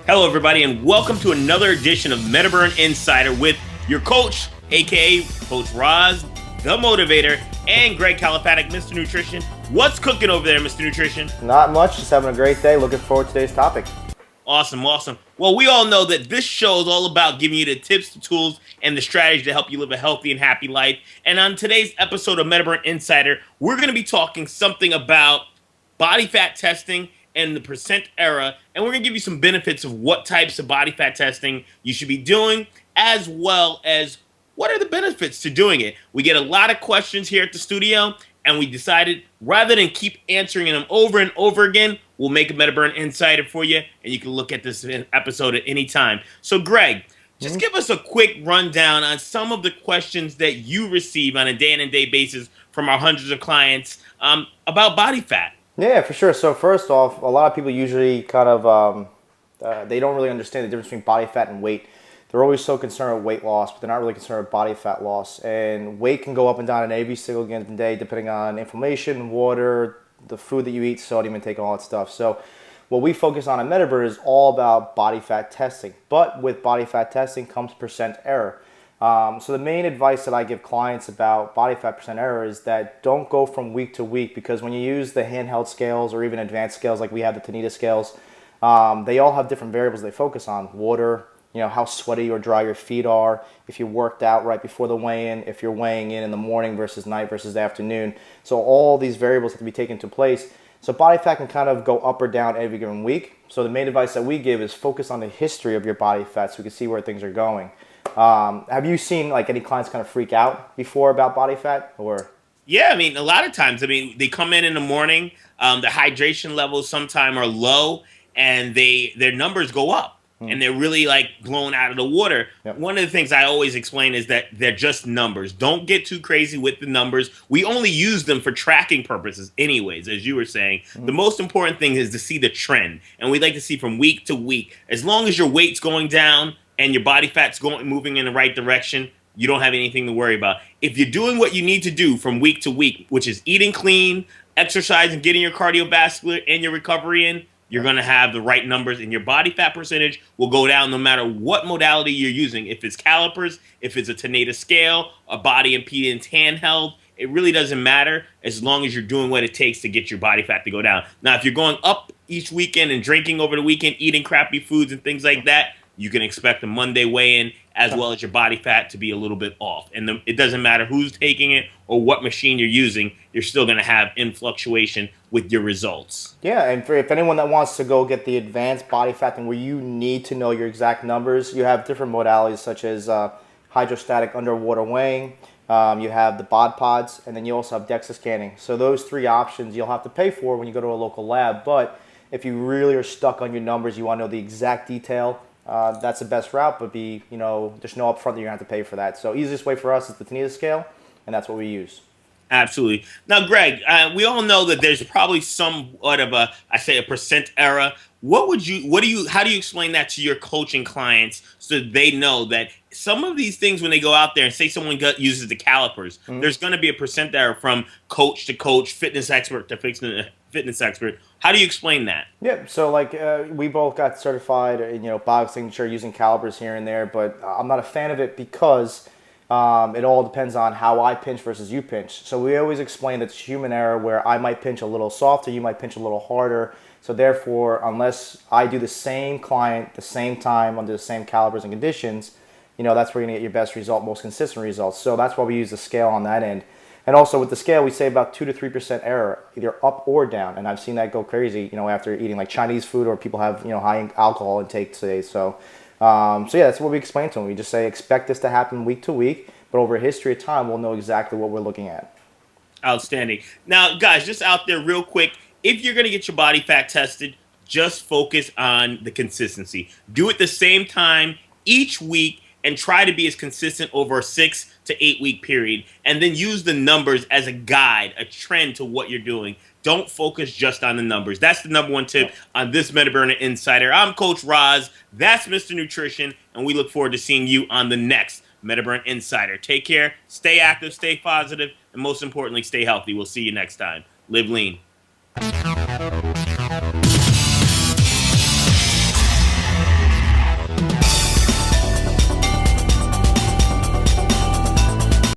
Hello, everybody, and welcome to another edition of MetaBurn Insider with your coach, aka Coach Rahz, the motivator, and Greg Califatic, Mr. Nutrition. What's cooking over there, Mr. Nutrition? Not much, just having a great day. Looking forward to today's topic. Awesome. Well, we all know that this show is all about giving you the tips, the tools, and the strategies to help you live a healthy and happy life. And on today's episode of MetaBurn Insider, we're going to be talking something about body fat testing and the percent error, and we're going to give you some benefits of what types of body fat testing you should be doing, as well as what are the benefits to doing it. We get a lot of questions here at the studio, and we decided rather than keep answering them over and over again, we'll make a MetaBurn Insider for you, and you can look at this episode at any time. So, Greg, just give us a quick rundown on some of the questions that you receive on a day-in-and-day basis from our hundreds of clients about body fat. Yeah, for sure. So first off, a lot of people usually kind of, they don't really understand the difference between body fat and weight. They're always so concerned with weight loss, but they're not really concerned with body fat loss. And weight can go up and down in every single given day depending on inflammation, water, the food that you eat, sodium intake, all that stuff. So what we focus on at MetaBurn is all about body fat testing. But with body fat testing comes percent error. So the main advice that I give clients about body fat percent error is that don't go from week to week, because when you use the handheld scales or even advanced scales like we have the Tanita scales, they all have different variables they focus on. Water, how sweaty or dry your feet are, if you worked out right before the weigh-in, if you're weighing in the morning versus night versus the afternoon. So all these variables have to be taken into place. So body fat can kind of go up or down every given week. So the main advice that we give is focus on the history of your body fat so we can see where things are going. Have you seen like any clients kind of freak out before about body fat, or? Yeah, I mean, a lot of times, they come in the morning, the hydration levels sometimes are low, and their numbers go up, and they're really like blown out of the water. Yep. One of the things I always explain is that they're just numbers. Don't get too crazy with the numbers. We only use them for tracking purposes anyways, as you were saying. The most important thing is to see the trend, and we like to see from week to week. As long as your weight's going down and your body fat's moving in the right direction, you don't have anything to worry about. If you're doing what you need to do from week to week, which is eating clean, exercising, getting your cardiovascular and your recovery in, you're going to have the right numbers, and your body fat percentage will go down no matter what modality you're using. If it's calipers, if it's a Tanita scale, a body impedance handheld, it really doesn't matter as long as you're doing what it takes to get your body fat to go down. Now, if you're going up each weekend and drinking over the weekend, eating crappy foods and things like that, you can expect a Monday weigh-in as well as your body fat to be a little bit off. And it doesn't matter who's taking it or what machine you're using, you're still going to have fluctuation with your results. Yeah, and if anyone that wants to go get the advanced body fat thing where you need to know your exact numbers, you have different modalities such as hydrostatic underwater weighing, you have the bod pods, and then you also have DEXA scanning. So those three options you'll have to pay for when you go to a local lab. But if you really are stuck on your numbers, you want to know the exact detail, that's the best route, but there's no upfront that you're going to have to pay for that. So easiest way for us is the Tanita scale, and that's what we use. Absolutely. Now, Greg, we all know that there's probably somewhat of a percent error. How do you explain that to your coaching clients so they know that some of these things, when they go out there and say someone uses the calipers, there's going to be a percent error from coach to coach, fitness expert to fitness expert. How do you explain that? Yeah, so we both got certified, biosignature signature using calipers here and there, but I'm not a fan of it because it all depends on how I pinch versus you pinch. So we always explain that it's human error where I might pinch a little softer, you might pinch a little harder. So therefore, unless I do the same client, the same time, under the same calibers and conditions, that's where you're going to get your best result, most consistent results. So that's why we use the scale on that end. And also with the scale, we say about 2 to 3% error, either up or down. And I've seen that go crazy, after eating like Chinese food, or people have, high alcohol intake today. So yeah, that's what we explain to them. We just say, expect this to happen week to week, but over a history of time, we'll know exactly what we're looking at. Outstanding. Now, guys, just out there real quick, if you're going to get your body fat tested, just focus on the consistency. Do it the same time each week and try to be as consistent over a 6 to 8 week period. And then use the numbers as a guide, a trend to what you're doing. Don't focus just on the numbers. That's the number one tip on this MetaBurn Insider. I'm Coach Rahz. That's Mr. Nutrition. And we look forward to seeing you on the next MetaBurn Insider. Take care. Stay active. Stay positive. and most importantly, stay healthy. We'll see you next time. Live lean.